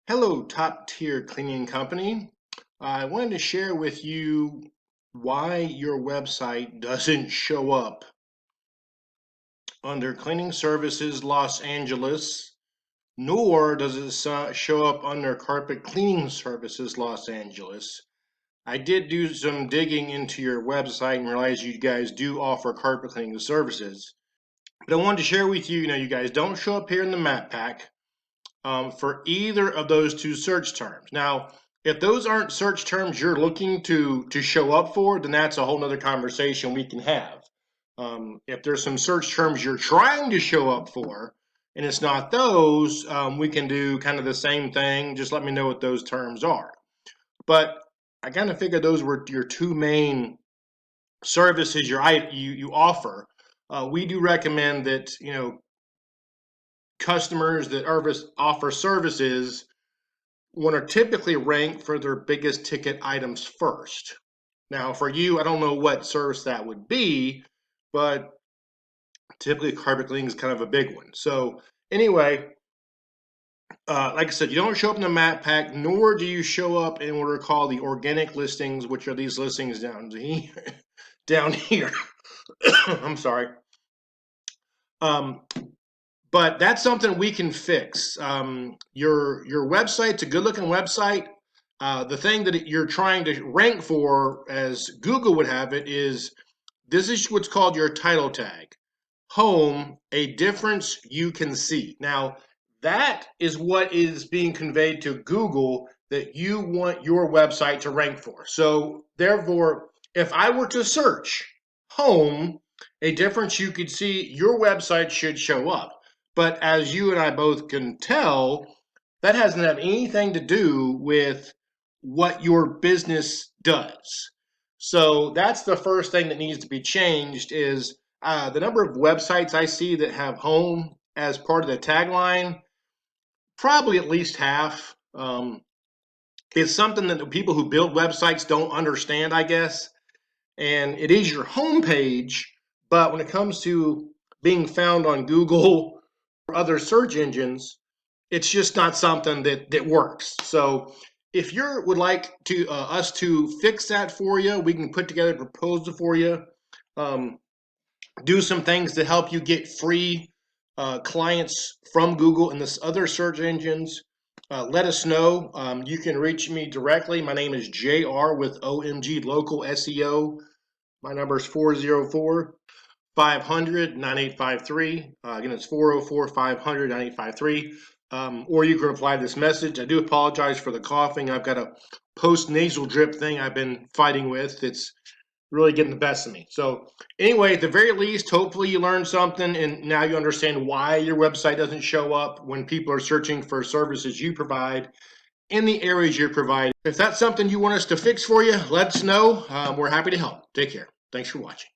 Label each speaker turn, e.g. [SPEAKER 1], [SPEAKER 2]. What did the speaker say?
[SPEAKER 1] Hello, top tier cleaning company. I wanted to share with you why your website doesn't show up under Cleaning Services Los Angeles, nor does it show up under Carpet Cleaning Services Los Angeles. I did do some digging into your website and realized you guys do offer carpet cleaning services. But I wanted to share with you, you guys don't show up here in the map pack. For either of those two search terms. Now, if those aren't search terms you're looking to show up for, then that's a whole nother conversation we can have. If there's some search terms you're trying to show up for, and it's not those, we can do kind of the same thing. Just let me know what those terms are. But I kind of figured those were your two main services you offer. We do recommend that, customers that offer services want to typically rank for their biggest ticket items first. Now, for you, I don't know what service that would be, but typically carpet cleaning is kind of a big one. So anyway, like I said, you don't show up in the map pack, nor do you show up in what are called the organic listings, which are these listings down here. Down here. I'm sorry. But that's something we can fix. Your website's a good-looking website. The thing that you're trying to rank for, as Google would have it, is this is what's called your title tag. Home, a difference you can see. Now, that is what is being conveyed to Google that you want your website to rank for. So, therefore, if I were to search home, a difference you could see, your website should show up. But as you and I both can tell, that doesn't have anything to do with what your business does. So that's the first thing that needs to be changed is the number of websites I see that have home as part of the tagline, probably at least half. It's something that the people who build websites don't understand, I guess. And it is your homepage, but when it comes to being found on Google or other search engines, it's just not something that works. So if you would like to us to fix that for you, we can put together a proposal for you, do some things to help you get free clients from Google and this other search engines. Let us know. You can reach me directly. My name is JR with OMG Local SEO. My number is 404 500 9853. Again, it's 404 500 9853. Or you can reply to this message. I do apologize for the coughing. I've got a post-nasal drip thing I've been fighting with. It's really getting the best of me. So anyway, at the very least, hopefully you learned something and now you understand why your website doesn't show up when people are searching for services you provide in the areas you provide. If that's something you want us to fix for you, let us know. We're happy to help. Take care. Thanks for watching.